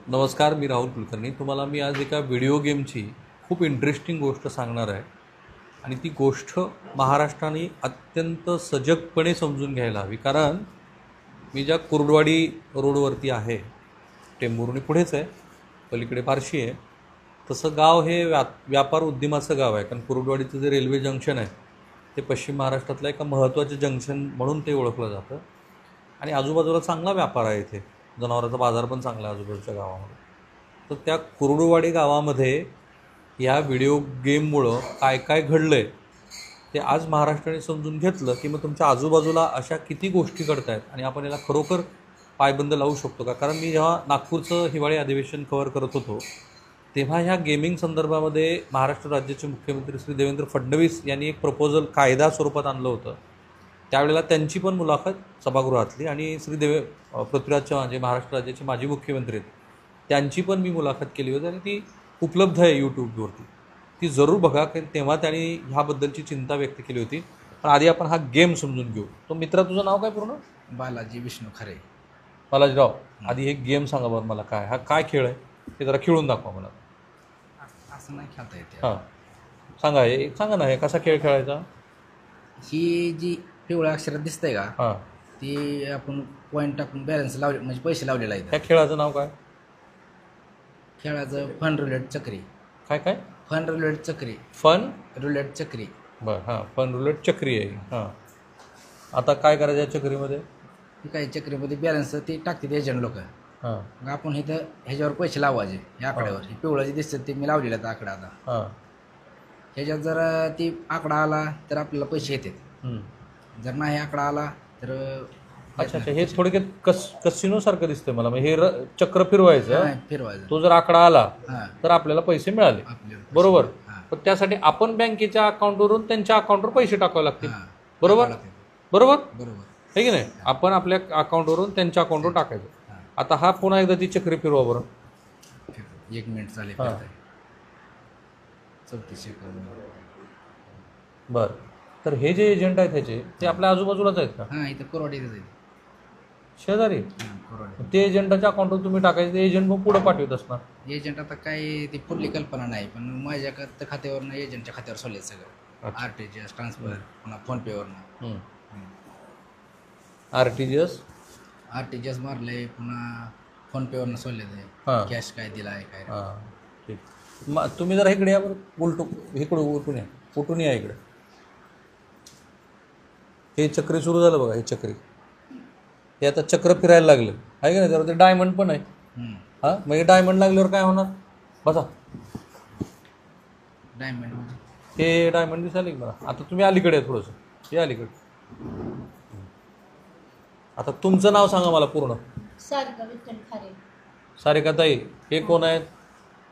नमस्कार, मी राहुल कुलकर्णी. तुम्हाला मी आज एका व्हिडिओ गेमची खूप इंटरेस्टिंग गोष्ट सांगणार आहे आणि ती गोष्ट महाराष्ट्राने अत्यंत सजगपणे समजून घ्यायला हवी. कारण मी ज्या कुर्डवाडी रोडवरती आहे, टेंभुर्णी पुढेच आहे, पलीकडे बार्शी आहे, तसं गाव हे व्यापार उद्यमाचं गाव आहे. कारण कुर्डवाडीचं जे रेल्वे जंक्शन आहे ते पश्चिम महाराष्ट्रातलं एका महत्त्वाचं जंक्शन म्हणून ते ओळखलं जातं आणि आजूबाजूला चांगला व्यापार आहे. इथे जनावरांचा बाजार पण चांगला आहे आजूबाजूच्या गावामध्ये. तर त्या कुर्डुवाडी गावामध्ये या व्हिडिओ गेममुळं काय काय घडलं आहे ते आज महाराष्ट्राने समजून घेतलं की मग तुमच्या आजूबाजूला अशा किती गोष्टी घडत आहेत आणि आपण याला खरोखर पायबंद लावू शकतो का. कारण मी जेव्हा नागपूरचं हिवाळी अधिवेशन कव्हर करत होतो तेव्हा ह्या गेमिंग संदर्भामध्ये महाराष्ट्र राज्याचे मुख्यमंत्री श्री देवेंद्र फडणवीस यांनी एक प्रपोजल कायदा स्वरूपात आणलं होतं. त्यावेळेला त्यांची पण मुलाखत सभागृहातली आणि पृथ्वीराज चव्हाण जे महाराष्ट्र राज्याचे माजी मुख्यमंत्री आहेत त्यांची पण मी मुलाखत केली होती आणि ती उपलब्ध आहे यूट्यूबवरती. ती जरूर बघा, कारण तेव्हा त्यांनी ह्याबद्दलची चिंता व्यक्त केली होती. पण आधी आपण हा गेम समजून घेऊ. तो मित्रा, तुझं नाव काय पूर्ण? बालाजी विष्णू खरे. बालाजीराव, आधी हे गेम सांगा बरं मला, काय हा काय खेळ आहे ते जरा खेळून दाखवा मला. असं नाही खेळता येते. हां सांगा, हे सांगा ना, हे कसा खेळ खेळायचा. ही जी पिवळ्या अक्षरात दिसतंय का, हां, ती आपण पॉईंट टाकून बॅलन्स लावले म्हणजे पैसे लावलेला आहे. त्या खेळाचं नाव काय? खेळाचं फन रुलेट चक्री. काय काय? फन रुलेट चक्री. फन रुलेट चक्री. बरं, हां, फन रुलेट चक्री आहे. हां, आता काय करायचं या चक्रीमध्ये? ही काही चक्रीमध्ये बॅलन्स ती टाकते एजंट लोक. हां मग आपण इथं ह्याच्यावर पैसे लावायचे या आकड्यावर. हे पिवळं जे दिसतं ते मी लावलेलं आहे आकडा. आता हां, ह्याच्यात जर ती आकडा आला तर आपल्याला पैसे येतात. जर नाही आकडा आला तर अच्छा अच्छा, हे थोडक्यात कसिनोसारखं दिसतंय मला. मग हे चक्र फिरवायचं, फिरवायचं, तो जर आकडा आला हां तर आपल्याला पैसे मिळाले, बरोबर. पण त्यासाठी आपण बँकेच्या अकाउंटवरून त्यांच्या अकाउंटवर पैसे टाकावे लागतील, बरोबर बरोबर बरोबर हे की नाही. आपण आपल्या अकाउंटवरून त्यांच्या अकाउंटवर टाकायचं. आता हा पुन्हा एकदा ती चक्री फिरवा बरं. 1 मिनिट चालेल. हां 34 सेकंद. बरं, तर हे जे एजंट आहेत ह्याचे ते आपल्या आजूबाजूलाच आहेत का? हां, इथं कोरवाडीतच आहे. शेजारी? कोरवाडी. ते एजंटाच्या अकाउंटवर तुम्ही टाकायचं, ते एजंट मग पुढं पाठवत असणार. एजंट आता काय ती पुढली कल्पना नाही, पण माझ्या खात्यावरनं एजंटच्या खात्यावर सोडले सगळं. RTGS ट्रान्सफर, पुन्हा फोनपेवरनं. RTGS मारले, पुन्हा फोनपेवरनं सोडले ते. हां, कॅश काय दिला आहे काय. हां ठीक. मग तुम्ही जरा इकडे या बरं, इकडं उठून या इकडे. हे चक्री सुरू झालं बघा, हे चक्री, हे आता चक्र फिरायला लागलं आहे का नाही. त्यावर ते डायमंड पण आहे. हां, मग हे डायमंड लागल्यावर काय होणार? बसा. डायमंड हे डायमंड दिसायला की मला. आता तुम्ही अलीकडे आहे थोडंसं, हे अलीकडे. आता तुमचं नाव सांगा मला पूर्ण. सारिका विठ्ठल खारे. सारिका ताई, हे कोण आहेत?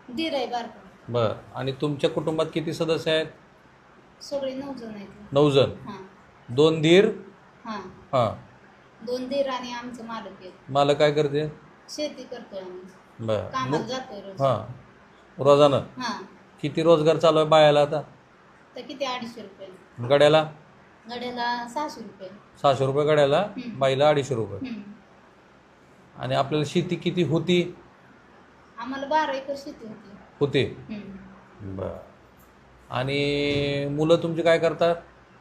दीर आहे बारका. बरं, आणि तुमच्या कुटुंबात किती सदस्य आहेत? सगळे 9 जण आहेत. 9 जण. हां 2 दीर. हां हां, 2 दीर आणि आमचं मालक आहे. मालक काय करते? शेती करतोय आम्ही. बरं, कामाला जातोय रोज. हां रोजानं. हां किती रोजगार चालू आहे बायाला आता? तर किती 250 रुपये. गड्याला? गड्याला 600 रुपये. 600 रुपये गड्याला, हं. बाईला 250 रुपये. हं. आणि आपल्याला शेती किती होती? आम्हाला 12 एकर शेती होते. हं. बरं, आणि मुलं तुमची काय करतात?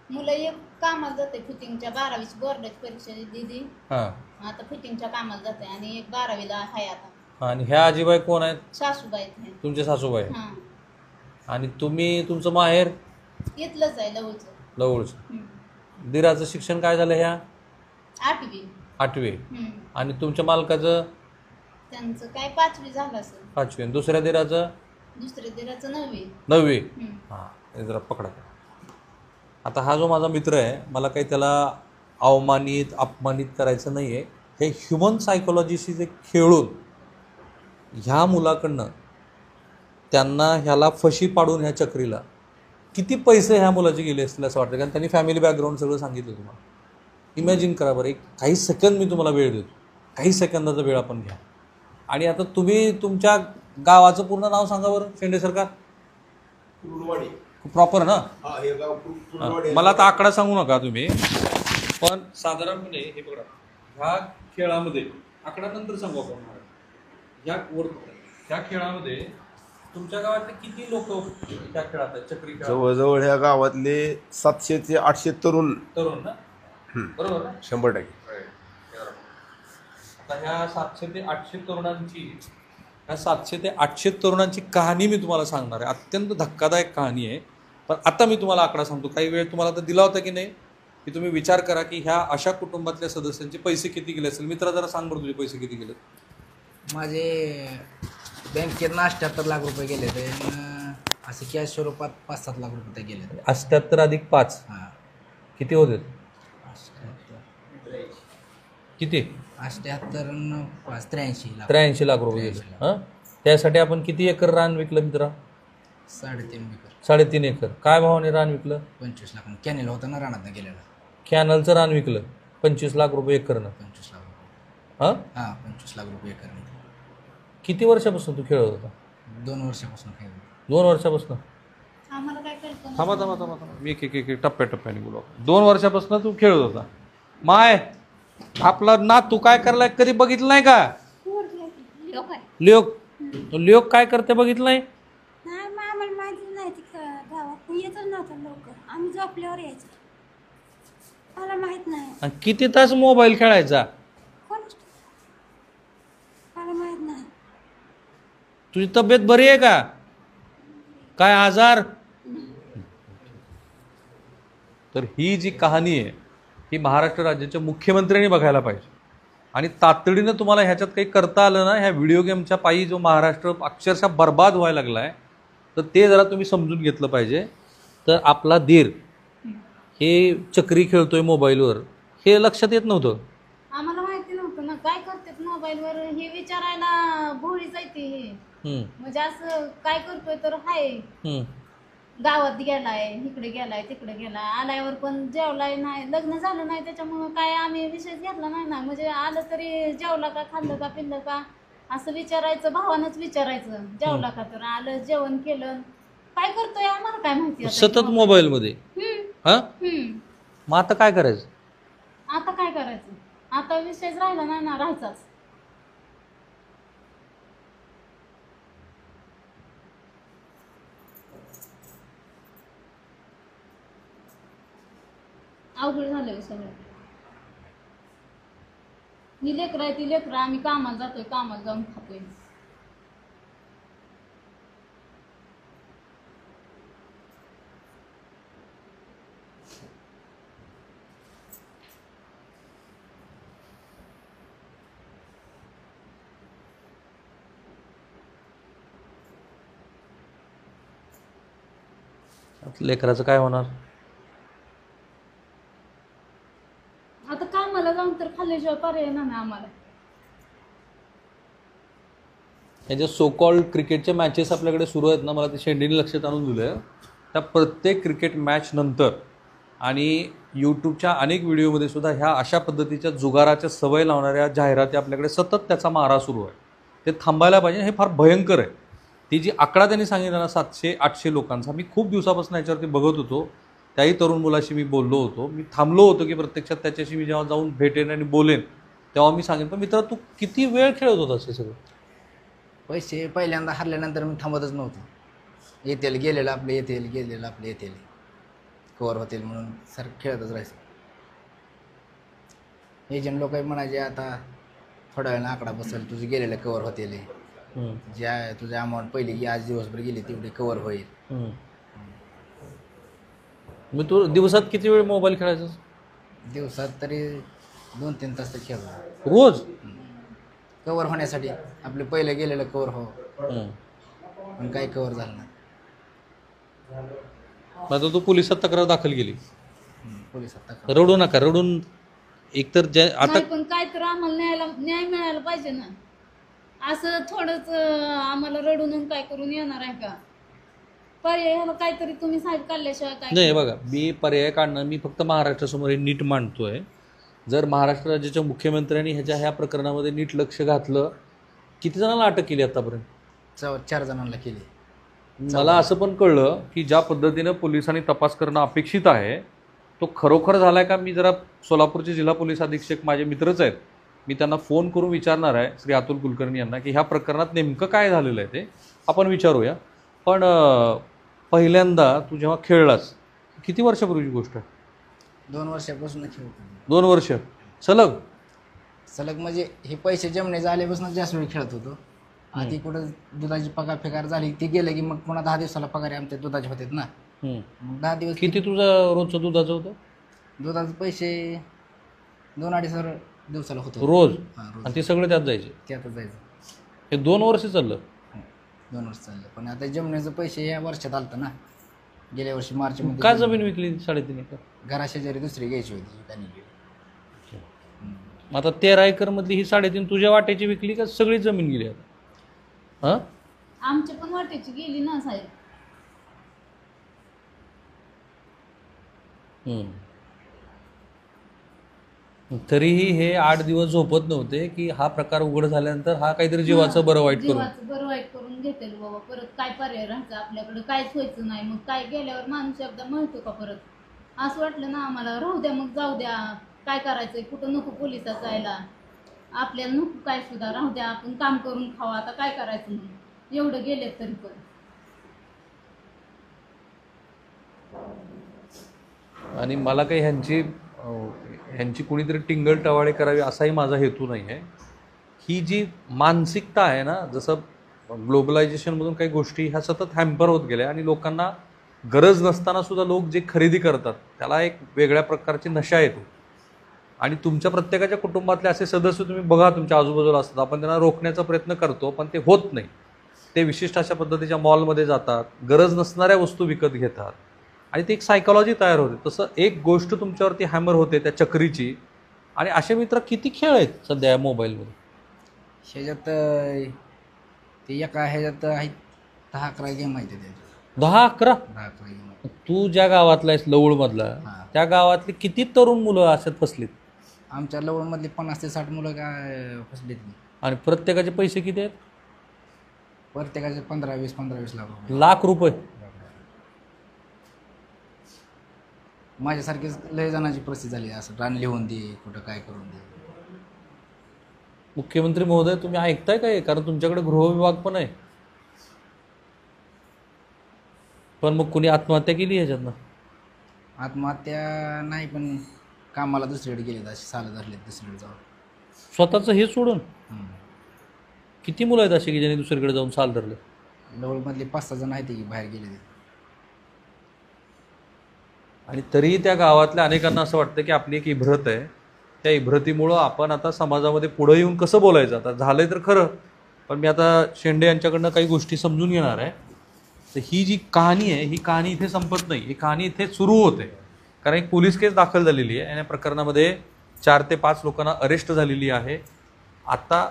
मुलं एक कामाला जाते फिटिंगच्या, 12वीची बोर्डाची परीक्षा दिली. हां, आता फिटिंगच्या कामाला जाते आणि एक 12वीला आहे आता. आणि ह्या आजीबाई कोण आहेत? सासूबाई आहेत. तुमचे सासूबाई. हां, आणि तुमचं माहेर? इथलंच आहे लवचं. लवळचं. हं. दिराचं शिक्षण काय झालं? ह्या 8वी. 8वी. हं. आणि तुमच्या मालकाचं? त्यांचं काय 5वी झालं असेल. 5वी. आणि दुसऱ्या दिराचं? दुसऱ्या दिराचं 9वी. 9वी. हं. हां, हे जरा पकडा. आता हा जो माझा मित्र आहे, मला काही त्याला अपमानित करायचं नाही आहे. हे ह्युमन सायकोलॉजीशी जे खेळून ह्या मुलाकडनं त्यांना ह्याला फशी पाडून ह्या चक्रीला किती पैसे ह्या मुलाचे गेले असतील असं वाटतं. कारण त्यांनी फॅमिली बॅकग्राऊंड सगळं सांगितलं तुम्हाला. इमॅजिन करा बरं, एक काही सेकंद मी तुम्हाला वेळ देतो, काही सेकंदाचा वेळ आपण घ्या. आणि आता तुम्ही तुमच्या गावाचं पूर्ण नाव सांगा बरं, शेंडे सरकार. कुर्डुवाडी प्रॉपर ना? हा, हे गाव कुर्डुवाडी. मला आता आकडा सांगू नका तुम्ही, पण साधारणपणे हे बघा, ह्या खेळामध्ये आकडा नंतर सांगू आपण. या त्या खेळामध्ये तुमच्या गावातले किती लोक त्या खेळात आहेत चक्री खेळात? जवळजवळ ह्या गावातले 700 ते 800 तरुण. तरुण ना? बरोबर ना? 100%. आता ह्या 700 ते 800 तरुणांची ह्या 700 ते 800 तरुणांची कहाणी मी तुम्हाला सांगणार आहे. अत्यंत धक्कादायक कहाणी आहे. पण आता मी तुम्हाला आकडा सांगतो. काही वेळ तुम्हाला तर दिला होता की नाही, की तुम्ही विचार करा की ह्या अशा कुटुंबातल्या सदस्यांचे पैसे किती गेले असेल. मित्रा जरा सांग बरं तुझे पैसे किती गेले. माझे बँकेत 78 लाख रुपये गेले ते, असे कॅश स्वरूपात 5-7 लाख रुपये गेले. 78 अधिक 5 हां, किती होते? 78 किती? 78 आणि 5 83 लाख. 83 लाख रुपये गेले. हां, त्यासाठी आपण किती एकर रान विकलं मित्रा? 3.5 एकर. 3.5 एकर. काय भावाने रान विकलं? 25 लाख. कॅनेल होता ना रानात गेलेला. कॅनलचं रान विकलं 25 लाख रुपये एकरनं. 25 लाख रुपये. हां, 25 लाख रुपये एकर. किती वर्षापासून तू खेळत होता? 2 वर्षापासून खेळ. 2 वर्षापासून. आम्हाला काय कळतं थांबा मी एक टप्प्याटप्प्याने बोलू. 2 वर्षापासून तू खेळत होता. माय आपला ना तू काय करलाय कधी बघितलं नाही का? लोक आहे. लोक काय करते बघितलं नाही? नाही मग आम्हाला माहिती नाही ती गावात येतच नव्हतं लवकर. आम्ही झोपल्यावर यायचं. मला माहीत नाही. आणि किती तास मोबाईल खेळायचा? कोण मला माहीत नाही. तुझी तब्येत बरी आहे का? काय आजार? तर ही जी कहाणी आहे ही महाराष्ट्र राज्याच्या मुख्यमंत्र्यांनी बघायला पाहिजे. आणि तातडीनं तुम्हाला ह्याच्यात काही करता आलं ना, ह्या व्हिडिओ गेमच्या पायी जो महाराष्ट्र अक्षरशः बर्बाद व्हायला लागला आहे, तर ते जरा तुम्ही समजून घेतलं पाहिजे. तर आपला धीर हे चक्री खेळतोय मोबाईलवर हे लक्षात येत नव्हतं. आम्हाला माहिती नव्हतं ना काय करतात मोबाईलवर हे विचारायला भोळी जायते हे. म्हणजे असं काय करतोय तर हाय गावात गेलाय, इकडे गेलाय, तिकडे गेलाय, आल्यावर पण जेवलाय नाही, लग्न झालं नाही त्याच्यामुळं काय आम्ही विषयच घेतला नाही ना. म्हणजे आलं तरी जेवला का, खाल्लं का, पिल्लं का असं विचारायचं, भावानंच विचारायचं. जेवला का, तर आलं, जेवण केलं, काय करतोय आम्हाला काय माहिती. सतत मोबाईलमध्ये. हा, मग आता काय करायचं? आता काय करायचं? आता विषयच राहिला नाही ना, राहायचाच. अवघड झालं सगळं. ही लेकरं आहे ती लेकरं, आम्ही कामाला जातोय, कामाला जाऊन खातोय. लेकराचं काय होणार? आता कामाला जाऊन तर खाल्ल्याशिवाय पर्याय नाही ना आम्हाला. याच्या सो कॉल्ड क्रिकेटच्या मॅचेस आपल्याकडे सुरू आहेत ना, मला ते शेंडीने लक्षात आणून दिलं आहे. त्या प्रत्येक क्रिकेट मॅच नंतर आणि यूट्यूबच्या अनेक व्हिडिओमध्ये सुद्धा ह्या अशा पद्धतीच्या जुगाराच्या सवय लावणाऱ्या जाहिराती आपल्याकडे सतत त्याचा मारा सुरू आहे. ते थांबायला पाहिजे. हे फार भयंकर आहे. ती जी आकडा त्यांनी सांगितला ना 700-800 लोकांचा, मी खूप दिवसापासून याच्यावरती बघत होतो. त्याही तरुण मुलाशी मी बोललो होतो. मी थांबलो होतो की प्रत्यक्षात त्याच्याशी मी जेव्हा जाऊन भेटेन आणि बोलेन तेव्हा मी सांगेन. पण मित्र तू किती वेळ खेळत होतास हे सगळं? पैसे पहिल्यांदा हरल्यानंतर मी थांबतच नव्हतो. येतील गेलेलं आपले येतील, गेलेलं आपले येतील, कवर होतील म्हणून सारखं खेळतच राहायचं. एजंट लोक म्हणायचे आता थोड्या वेळानं आकडा बसेल, तुझे गेलेलं कवर होतील, ज्या तुझ्या अमाऊंट पहिली की आज दिवसभर गेली तेवढी कवर होईल. मग तू दिवसात किती वेळ मोबाईल खेळायचा? दिवसात तरी 2-3 तास तर खेळतो रोज. कवर होण्यासाठी. आपले पहिले गेलेलं कवर हो, पण काही कवर झालं नाही. आता तू पोलिसात तक्रार दाखल केली. पोलिसात तक्रार. रडू नका. रडून एकतर आता नाही, पण काय तर आम्हाला न्याय मिळायला पाहिजे ना. असं थोडंच आम्हाला रडून काय करून येणार आहे का? पर्याय ह्याला काहीतरी तुम्ही साहेब काढल्याशिवाय काय नाही. बघा, मी पर्याय काढणं, मी फक्त महाराष्ट्रासमोर हे नीट मांडतोय. जर महाराष्ट्र राज्याच्या मुख्यमंत्र्यांनी ह्या प्रकरणामध्ये नीट लक्ष घातलं. किती जणांना अटक केली आतापर्यंत? 4 जणांना केली. मला असं पण कळलं की ज्या पद्धतीनं पोलिसांनी तपास करणं अपेक्षित आहे तो खरोखर झालाय का? मी जरा सोलापूरचे जिल्हा पोलीस अधीक्षक माझे मित्रच आहेत, मी त्यांना फोन करून विचारणार आहे श्री अतुल कुलकर्णी यांना की ह्या प्रकरणात नेमकं काय झालेलं आहे ते आपण विचारूया. पण पहिल्यांदा तू जेव्हा खेळलास किती वर्षापूर्वीची गोष्ट आहे? 2 वर्षापासून खेळतो. 2 वर्ष सलग? सलग म्हणजे हे पैसे जमणे झाल्यापासून जास्त वेळ खेळत होतो. आधी कुठं दुधाची पगार फेकार झाली ती गेलं की मग पुन्हा 10 दिवसाला पगार आमच्या दुधाचे होते ना. मग 10 दिवस किती तुझं रोजचं दुधाचं होतं? दुधाचे पैसे 2-2.5 दिवसाला होतो रोज? हां रोज. आणि ते सगळे त्यात जायचे? त्यातच जायचं. हे 2 वर्ष चाललं? 2 वर्ष चाललं. पण आता जमण्याचं पैसे या वर्षात आलतं ना. गेल्या वर्षी मार्चमध्ये. काय जमीन विकली 3.5 एकर? घराशेजारी दुसरी घ्यायची होती त्यांनी गेली. आता 13 एकरमधली ही 3.5 तुझ्या वाट्याची विकली का सगळी जमीन गेली आता? हां आमच्या पण वाटेची गेली ना साहेब. तरीही हे 8 दिवस झोपत नव्हते की हा प्रकार उघड झाल्यानंतर हा काहीतरी जीवाचं बरं वाईट करून. जीवाचं बरं वाईट करून घेतेल बाबा. परत काय पर्याय राहायचा आपल्याकडे? काहीच व्हायचं नाही. मग काय गेल्यावर माणूस एकदा म्हणतो का परत? असं वाटलं ना आम्हाला, राहू द्या मग, जाऊ द्या, काय करायचंय, कुठं नको पोलिसात जायला, आपल्याला नको काय सुद्धा, राहू द्या, आपण काम करून खावा, आता काय करायचं म्हणून एवढं गेलेत तरी पण. आणि मला काही ह्यांची कुणीतरी टिंगल टवाळे करावी असाही माझा हेतू नाही आहे. ही जी मानसिकता आहे ना, जसं ग्लोबलायझेशनमधून काही गोष्टी ह्या सतत हॅम्पर होत गेल्या आणि लोकांना गरज नसताना सुद्धा लोक जे खरेदी करतात त्याला एक वेगळ्या प्रकारची नशा येतो. आणि तुमच्या प्रत्येकाच्या कुटुंबातले असे सदस्य तुम्ही बघा तुमच्या आजूबाजूला असतात, आपण त्यांना रोखण्याचा प्रयत्न करतो पण ते होत नाही. ते विशिष्ट अशा पद्धतीच्या मॉलमध्ये जातात, गरज नसणाऱ्या वस्तू विकत घेतात आणि ती एक सायकॉलॉजी तयार होते. तसं एक गोष्ट तुमच्यावरती हॅमर होते त्या चक्रीची. आणि असे मित्र किती खेळ आहेत सध्या या मोबाईलमध्ये? ह्याच्यात ते एका ह्याच्यात आहेत 10-11 गेम आहेत त्याच्यात. 10-11? 10-11 गेम आहेत. तू ज्या गावातला आहेस लवळमधला, हां. त्या गावातली किती तरुण मुलं अशात फसलीत? आमच्या लवळमधली 50 ते 60 मुलं काय फसलीत नाही. आणि प्रत्येकाचे पैसे किती आहेत? प्रत्येकाचे 15-20 लाख रुपये. लाख रुपये? माझ्यासारखीच लय जणांची परिस्थिती झाली. असं रान लिहून दे, कुठं काय करून दे. मुख्यमंत्री महोदय तुम्ही ऐकताय काय? कारण तुमच्याकडे गृहविभाग पण आहे. पण मग कुणी आत्महत्या केली ह्याच्यातनं? आत्महत्या नाही, पण कामाला दुसरीकडे गेलेत, असे सालं धरलेत दुसरीकडे जाऊन. स्वतःचं हे सोडून? किती मुलं आहेत अशी की ज्यांनी दुसरीकडे जाऊन साल धरले? लवळमधले 5-6 जण आहेत की बाहेर गेले. आणि तरीही त्या गावातल्या अनेकांना असं वाटतं की आपली एक इब्रत आहे, त्या इब्रतीमुळं आपण आता समाजामध्ये पुढं येऊन कसं बोलायचं. आता झालंय तर खरं, पण मी आता शेंडे यांच्याकडनं काही गोष्टी समजून घेणार आहे. तर ही जी कहाणी आहे ही कहाणी इथे संपत नाही, ही कहाणी इथे सुरू होते. कारण एक पोलीस केस दाखल झालेली आहे आणि या प्रकरणामध्ये 4 ते 5 लोकांना अरेस्ट झालेली आहे. आता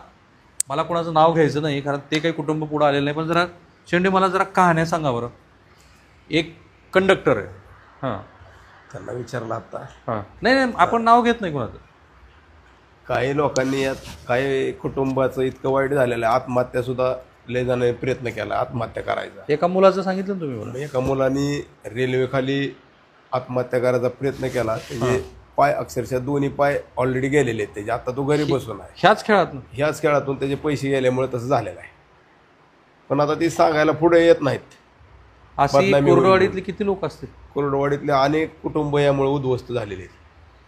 मला कोणाचं नाव घ्यायचं नाही कारण ते काही कुटुंब पुढं आलेलं नाही. पण जरा शेंडे मला जरा कहाण्या सांगा बरं. एक कंडक्टर आहे, हां, त्यांना विचारलं आता. हां, नाही आपण नाव घेत नाही कोणाचं. काही लोकांनी यात काही कुटुंबाचं इतकं वाईट झालेलं आहे, आत्महत्या सुद्धा लय जणांनी प्रयत्न केला आत्महत्या करायचा. एका मुलाचं सांगितलं तुम्ही मला. एका मुलांनी रेल्वेखाली आत्महत्या करायचा प्रयत्न केला. त्याचे पाय अक्षरशः दोन्ही पाय ऑलरेडी गेलेले आहेत त्याचे. आता तो घरी बसून आहे. ह्याच खेळातून त्याचे पैसे गेल्यामुळे तसं झालेलं आहे. पण आता ती सांगायला पुढे येत नाहीत. अशी बदनामी होईल. कोरडवाडीतले किती लोक असतील? कोरडवाडीतले अनेक कुटुंब यामुळे उद्ध्वस्त झालेले आहेत.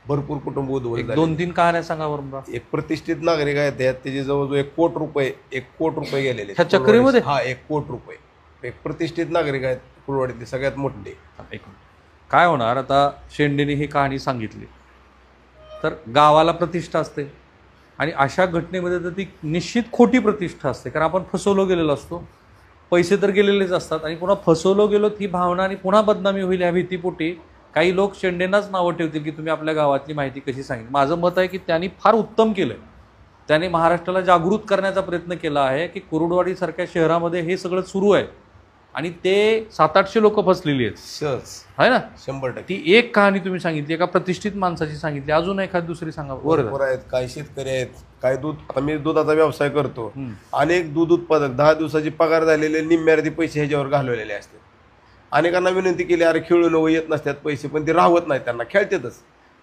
भरपूर कुटुंब उद्ध्वस्त झाले. 2-3 कहाण्या सांगा बरं मला. एक प्रतिष्ठित नागरिक आहेत त्याचे जवळजवळ 1 कोटी रुपये गेलेले आहेत. ह्या चक्रीमध्ये? हा, 1 कोटी रुपये. एक प्रतिष्ठित नागरिक आहेत कुरवाडीतले, सगळ्यात मोठे. काय होणार आता? शेंडेने ही कहाणी सांगितली तर गावाला प्रतिष्ठा असते आणि अशा घटनेमध्ये तर ती निश्चित खोटी प्रतिष्ठा असते. कारण आपण फसवलो गेलेलो असतो, पैसे तर गेलेलेच असतात आणि पुन्हा फसवलो गेलो ती भावना आणि पुन्हा बदनामी होईल ह्या भीतीपोटी काही लोक शेंडेंनाच नावं ठेवतील की तुम्ही आपल्या गावातली माहिती कशी सांगितली. माझं मत आहे की त्यांनी फार उत्तम केलं. त्याने महाराष्ट्राला जागृत करण्याचा प्रयत्न केला आहे की कुरुडवाडीसारख्या शहरामध्ये हे सगळं सुरू आहे आणि ते 700-800 लोक फसलेली आहेत. सहज आहे ना? 100%. ती एक कहाणी तुम्ही सांगितली, एका प्रतिष्ठित माणसाची सांगितली. अजून एखादी दुसरी सांगा. भरपूर आहेत. काही शेतकरी आहेत, काही दूध. आता मी दुधाचा व्यवसाय करतो. अनेक दूध उत्पादक 10 दिवसाची पगार झालेले निम्म्यार्धी पैसे ह्याच्यावर घालवलेले असतात. अनेकांना विनंती केली, अरे खेळू नको, येत नसतात पैसे, पण ते राहत नाहीत, त्यांना खेळतातच.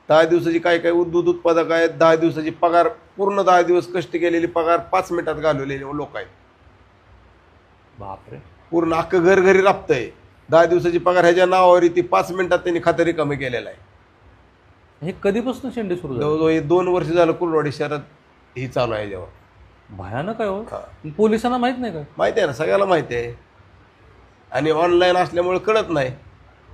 10 दिवसाची काय काय दूध उत्पादक आहेत, 10 दिवसाची पगार, पूर्ण 10 दिवस कष्ट केलेली पगार 5 मिनिटात घालवलेले लोक आहेत. बापरे. पूर्ण अख्खं घर घरी राबतंय. 10 दिवसाची पगार ह्याच्या नावावर ती 5 मिनिटात त्यांनी खातं रिकामी केलेलं आहे. हे कधीपासून शेंडे सुरू झाले? जवळजवळ 2 वर्ष झालं कुर्डवाडी शहरात ही चालू आहे. जेव्हा भयानक आहे हो. पोलिसांना माहित नाही का? माहिती आहे ना, सगळ्याला माहिती आहे. आणि ऑनलाईन असल्यामुळे कळत नाही.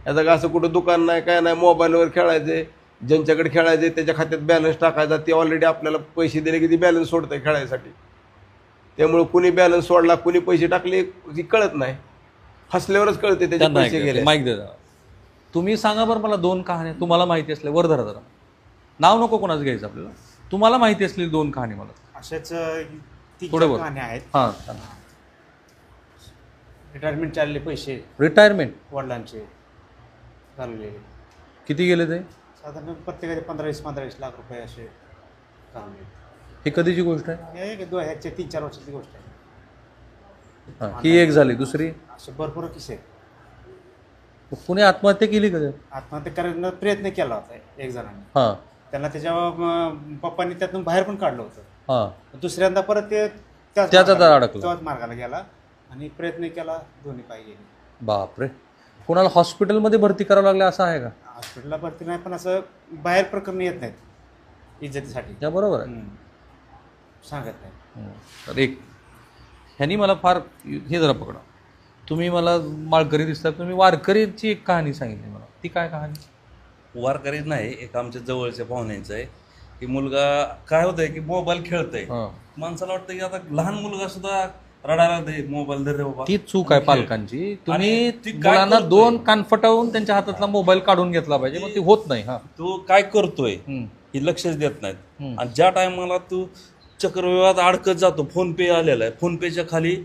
याचं का असं कुठं दुकान नाही, काय नाही, मोबाईलवर खेळायचे, ज्यांच्याकडे खेळायचे त्याच्या खात्यात बॅलन्स टाकायचा, ते ऑलरेडी आपल्याला पैसे दिले की ती बॅलन्स सोडतंय खेळायसाठी. त्यामुळे कुणी बॅलन्स सोडला, कुणी पैसे टाकले ती कळत नाही. हसल्यावरच कळते त्याचे पैसे गेले. माहिती दे जरा. तुम्ही सांगा बरं मला 2 कहाण्या तुम्हाला माहिती असल्या, वर धरा जरा, नाव नको कोणाचं घ्यायचं आपल्याला, तुम्हाला माहिती असलेली 2 कहाणी मला. अशाच थोडं बरं. कहाण्या आहेत. हां. रिटायरमेंट चालले पैसे रिटायरमेंट वडिलांचे घालवलेले, किती गेले ते? साधारण प्रत्येकाचे 15-20 लाख रुपये असे घालवले. ही कधीची गोष्ट आहे? हे 3-4 वर्षाची गोष्ट आहे. हां, ही एक झाली. दुसरी? असे भरपूर किस्से आहेत. कुणी आत्महत्या केली का? आत्महत्या करण्याचा प्रयत्न केला होता एक जणांनी. हां. त्यांना त्याच्या पप्पांनी त्यातून बाहेर पण काढलं होतं. हां. दुसऱ्यांदा परत ते त्याच अडकलं. त्याच मार्गाला गेला आणि प्रयत्न केला, दोन्ही पाय गेले. बापरे. कोणाला हॉस्पिटलमध्ये भरती करावं लागलं असं आहे का? हॉस्पिटलला भरती नाही, पण असं बाहेर प्रकरण येत नाहीत इज्जतीसाठी. त्या बरोबर आहे. सांगत नाही. तर एक ह्यांनी मला फार हे जरा पकडा, तुम्ही मला माळकरी दिसतात, तुम्ही वारकरीची एक कहाणी सांगितली मला, ती काय कहाणी? वारकरी नाही, एक आमच्या जवळच्या पाहुण्यांचं आहे की मुलगा काय होतंय की मोबाईल खेळतोय. माणसाला वाटतं की आता लहान मुलगा सुद्धा रडायला दे, मोबाईल धर रे बाबा. ती चूक आहे पालकांची. तुम्ही मुलांना 2 कान फटवून त्यांच्या हातातला मोबाईल काढून घेतला पाहिजे, मग ते होत नाही. हा, तो काय करतोय हे लक्षच देत नाहीत. आणि ज्या टायमाला तू चक्रव्यूहात अडकत जातो, फोन पे आलेला आहे, फोन पेच्या खाली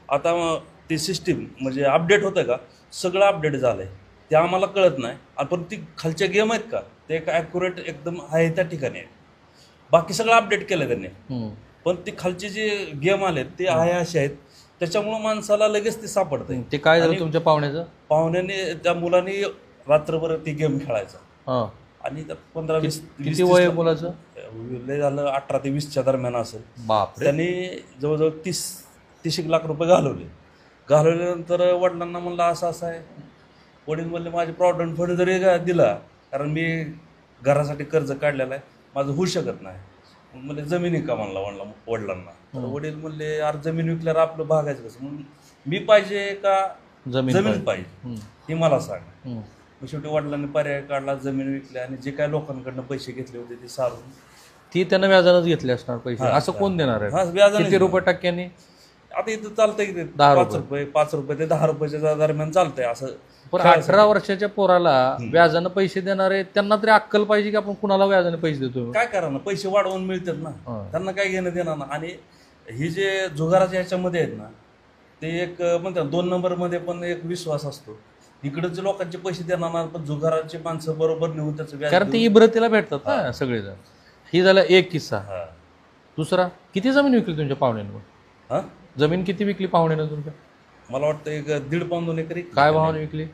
आता ते सिस्टीम म्हणजे अपडेट होतं का, सगळं अपडेट झालंय, ते आम्हाला कळत नाही. आणि पण ती खालच्या गेम आहेत का, ते एक ॲक्युरेट एकदम आहे त्या ठिकाणी आहे. बाकी सगळं अपडेट केलं त्यांनी, पण ते खालचे जे गेम आले ते आहे असे आहेत, त्याच्यामुळं माणसाला लगेच ते सापडतंय. ते काय झालं तुमच्या पाहुण्याचं? पाहुण्याने त्या मुलाने रात्रभर ती गेम खेळायचा आणि 15-20 किती वय आहे मुलाचं? लय झालं 18 ते 20च्या दरम्यान असेल. बापरे. त्यांनी जवळजवळ 30 लाख रुपये घालवल्यानंतर वडिलांना म्हणलं असं असं आहे. वडील म्हणले माझे प्रॉव्हिडंट फंड जरी दिला, कारण मी घरासाठी कर्ज काढलेलं आहे, माझं होऊ शकत नाही. मग म्हणले जमिनी का म्हणला वडिलांना. तर वडील म्हणले अरे जमीन विकल्यावर आपलं भागायचं कसं, म्हणून मी पाहिजे का जमीन पाहिजे हे मला सांग. मग शेवटी वडिलांनी पर्याय काढला, जमीन विकल्या आणि जे काय लोकांकडनं पैसे घेतले होते ते सारून ती त्यानं व्याजानंच घेतले असणार पैसे. असं कोण देणार आहे? किती रुपये टक्क्यांनी? आता इथं चालतंय की 5 रुपये ते 10 रुपयाच्या दरम्यान चालतंय असं. पण 18 वर्षाच्या पोराला व्याजानं पैसे देणारे त्यांना तरी अक्कल पाहिजे की आपण कुणाला व्याजाने पैसे देतो. काय करा ना, पैसे वाढवून मिळतात ना, त्यांना काय घेणं देणार ना. आणि ही जे जुगाराच्या ह्याच्यामध्ये आहेत ना, ते एक म्हणतात 2 नंबरमध्ये पण एक विश्वास असतो. इकडचे लोकांचे पैसे देणार, पण जुगाराचे माणसं बरोबर नेऊन त्याचं व्याज, कारण ते इब्रतीला भेटतात ना सगळेजण. ही झाला एक किस्सा. दुसरा, किती जमीन विकली तुमच्या पाहुण्यानं? जमीन किती विकली पाहुण्यानं तुमच्या? मला वाटतं 1.5 पाऊण 2 एकर. काय भावाने विकली?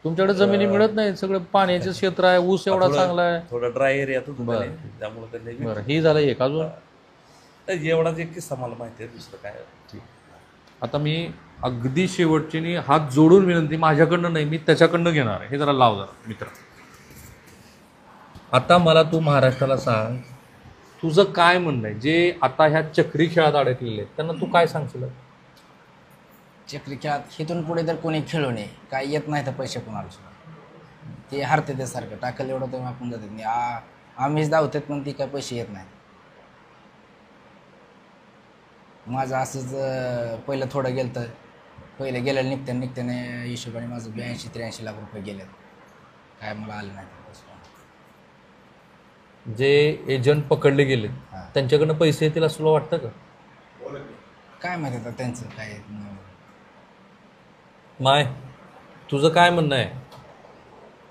तुमच्याकडे जमिनी मिळत नाही, सगळं पाण्याचं क्षेत्र आहे, ऊस एवढा चांगला आहे, थोडा ड्राय एरिया त्यामुळे त्यांनी. बरं, ही झालं एक. अजून एवढाच एक किस्सा मला माहिती आहे, दुसरं काय. आता मी अगदी शेवटची हात जोडून विनंती, माझ्याकडनं नाही, मी त्याच्याकडनं घेणार आहे. हे जरा लाव जरा मित्र. आता मला तू महाराष्ट्राला सांग, तुझं काय म्हणणं आहे जे आता ह्या चक्री खेळात अडकलेले आहेत त्यांना तू काय सांगशील? चक्री खेळात इथून पुढे तर कोणी खेळू नये, काय येत नाही तर पैसे कोणाला सुद्धा, ते हरते ते सारखं टाकलं एवढं तर आपण जातात नाही. आम्हीच धावतात पण ती काय पैसे येत नाही. माझं असंच पहिलं थोडं गेलं तर पहिले गेलं निघत्याने हिशोबाने माझं 82-83 लाख रुपये गेले, काय मला आलं नाही. जे एजंट पकडले गेले त्यांच्याकडनं पैसे येतील असं तुला वाटतं का? काय माहिती आता त्यांचं काय. माय, तुझं काय म्हणणं आहे?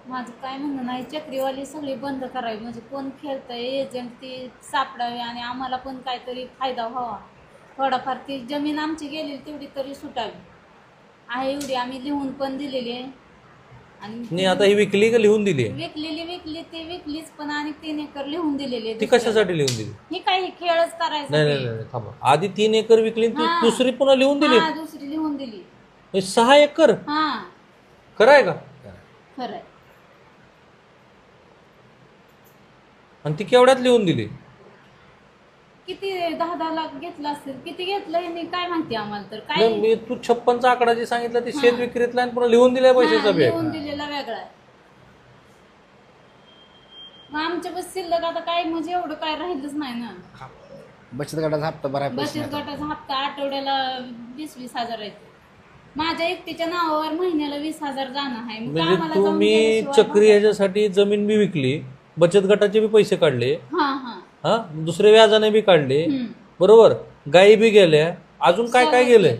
माझं काय म्हणणं नाही, चक्रीवाली सगळी बंद करावी, म्हणजे कोण खेळतंय एजंट ती सापडावे आणि आम्हाला पण काहीतरी फायदा व्हावा. थोडाफार ती जमीन आमची गेलेली तेवढी तरी सुटावी आहे, एवढी आम्ही लिहून पण दिलेली आहे. आणि नाही आता ही विकली का लिहून दिली आहे? विकली ती विकलीच, पण आणि 3 एकर लिहून दिलेली ती कशासाठी लिहून दिली? ही काही खेळच करायचा नाही नाही नाही थांबा, आधी 3 एकर विकली आणि ती दुसरी पुन्हा लिहून दिली? दुसरी लिहून दिली. म्हणजे 6 एकर? हा खरं आहे का? खरंय. आणि ती केवढ्यात लिहून दिली? किती 10-10 लाख घेतला असेल, किती घेतलं हे काय माहिती आम्हाला तर. काय नाही, मी तू 56चा आकडा जे सांगितला ते शेत विक्रीतला आणि पुन्हा लिहून दिलाय पैशाचा बॅग. लिहून दिलेला वेगळा आहे. मग आमच्या बस शिल्लक आता काय म्हणजे एवढं काय राहिलंच नाही ना. बचत गटाचा हप्ता भरायला पैसे बचत नाही. गटाचा हप्ता आठवड्याला 20-20 हजार आहे. माझ्या एकटीच्या नावावर महिन्याला 20,000 जाणं आहे. मग म्हणजे आम्हाला तू जाऊन मी गेल्याशिवाय चक्री ह्याच्यासाठी जमीन बी विकली, बचत गटाचे बी पैसे काढले, हा हा हा दुसरे व्याजाने बी काढले, बरोबर, गायी बी गेल्या, अजून काय काय गेलंय?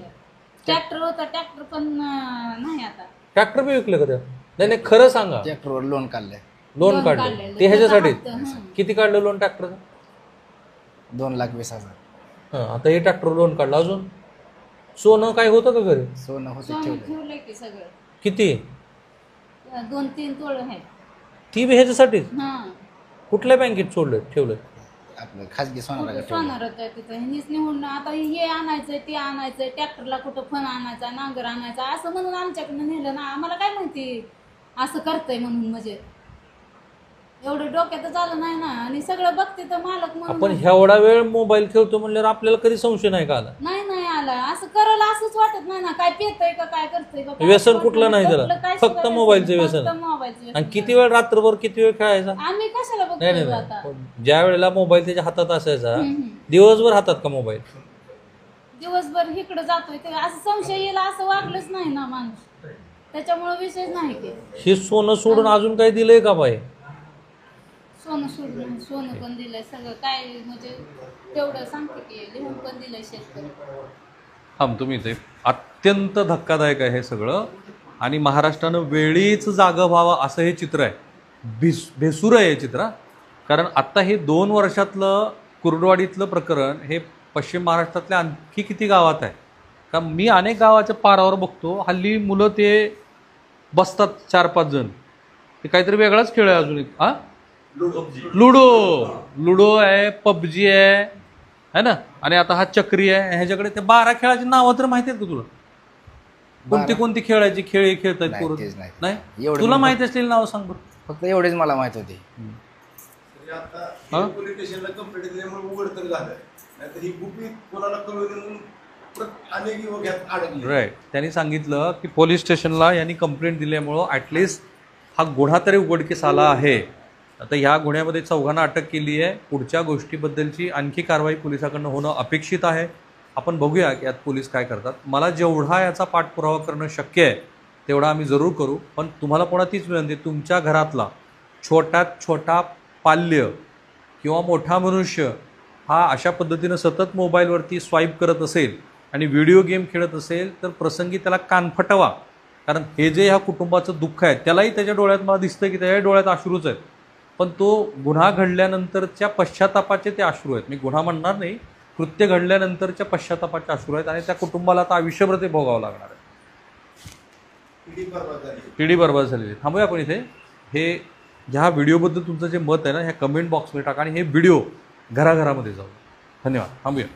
ट्रॅक्टर होता, ट्रॅक्टर पण नाही आता. ट्रॅक्टर बी विकले का त्या? नाही नाही खरं सांगा. ट्रॅक्टरवर लोन काढलंय लोन काढले ते ह्याच्यासाठी? किती काढलं लोन ट्रॅक्टरचं? 2,20,000. हा आता हे ट्रॅक्टर लोन काढलं. अजून सोनं काय होतं का घरी? सोनं होतं सोनं ठेवलं. ठेवलंय की सगळं. किती? 2-3 तोळ आहेत. ती बी ह्याच्यासाठी? हा कुठल्या बँकेत सोडलं ठेवलं? आपलं खाजगी सोनाला ठेवलं. सोनार आहे तिथं. ह्यांनीच निवडून आता हे आणायचंय ते आणायचंय, ट्रॅक्टरला कुठं फण आणायचा, नांगर आणायचा असं म्हणून आमच्याकडनं नेलं ना. आम्हाला काय माहिती असं करतंय म्हणून. म्हणजे एवढं डोक्यात आलं नाही ना. आणि सगळं बघते तर मालक आपण म्हणून एवढा वेळ मोबाईल खेळतो म्हणल्यावर आपल्याला कधी संशय नाही का आला? नाही आला. असं करायला असंच वाटत नाही ना. काय पेतय का काय करतंय का काय व्यसन वाटत कुठलं नाही त्याला? कुठलं काय फक्त सुद्धा मोबाईलचं व्यसन. व्यसन. फक्त मोबाईलचं व्यसन. आणि किती वेळ रात्रभर किती वेळ खेळायचा? आम्ही कशाला नाही नाही बघतोय आता. नाही, ज्या वेळेला मोबाईल त्याच्या हातात असायचा दिवसभर हातात का मोबाईल? दिवसभर इकडे जातोय ते असं संशय येईल असं वागलंच नाही ना माणूस. त्याच्यामुळे विषयच नाही की हे सोनं सोडून अजून काही दिलंय का बाई? सोनं सोडून सोनं पण दिलंय सगळं काय म्हणजे तेवढं सांगते की लिहून पण दिलंय शेतकरी. तुम्ही ते अत्यंत धक्कादायक आहे हे सगळं. आणि महाराष्ट्रानं वेळीच जागं व्हावं असं हे चित्र आहे. भेसूर आहे हे चित्र. कारण आत्ता हे 2 वर्षातलं कुर्डवाडीतलं प्रकरण हे पश्चिम महाराष्ट्रातल्या आणखी किती गावात आहे का? मी अनेक गावाच्या पारावर बघतो हल्ली मुलं ते बसतात 4-5 जण, ते काहीतरी वेगळाच खेळ आहे अजून एक. हां लुडो आहे, पबजी आहे ना, आणि आता हा चक्री आहे. ह्याच्याकडे ते 12 खेळाची नावं तर माहिती आहेत का तुला? कोणती कोणती खेळायची खेळ खेळतात नाही, पोरं? तेच नाही. नाही एवढं तुला मी माहिती असलेली नावं सांग बरं. फक्त एवढेच मला माहित होते. आता पोलीस स्टेशनला कंप्लेंट दिल्यामुळे उघड तर झालं, नाहीतर ही गुपित कोणाला कळवली अनेक युवक यात अडकले. राईट. त्यांनी सांगितलं की पोलीस स्टेशनला यांनी कंप्लेंट दिल्यामुळं ॲटलिस्ट हा गुन्हा तरी उघडकीस आला आहे. आता ह्या गुन्ह्यामध्ये 4घांना अटक केली आहे. पुढच्या गोष्टीबद्दलची आणखी कारवाई पोलिसाकडनं होणं अपेक्षित आहे. आपण बघूया की यात पोलीस काय करतात. मला जेवढा याचा पाठपुरावा करणं शक्य आहे तेवढा आम्ही जरूर करू. पण तुम्हाला पुन्हा तीच विनंती, तुमच्या घरातला छोट्यात छोटा पाल्य किंवा मोठा मनुष्य हा अशा पद्धतीनं सतत मोबाईलवरती स्वाईप करत असेल आणि व्हिडिओ गेम खेळत असेल तर प्रसंगी त्याला कान फटवा. कारण हे जे ह्या कुटुंबाचं दुःख आहे त्यालाही त्याच्या डोळ्यात मला दिसतं की त्याच्या डोळ्यात अश्रूच आहेत. पण तो गुन्हा घडल्यानंतरच्या पश्चातापाचे ते अश्रू आहेत. मी गुन्हा म्हणणार नाही, कृत्य घडल्यानंतरच्या पश्चातापाचे अश्रू आहेत. आणि त्या कुटुंबाला आता आयुष्यभर ते भोगावं लागणार आहे. पिढी बर्बाद झालेली. थांबूया आपण इथे. हे ह्या व्हिडिओबद्दल तुमचं जे मत आहे ना ह्या कमेंट बॉक्समध्ये टाका आणि हे व्हिडिओ घराघरामध्ये जाऊ. धन्यवाद. थांबूया.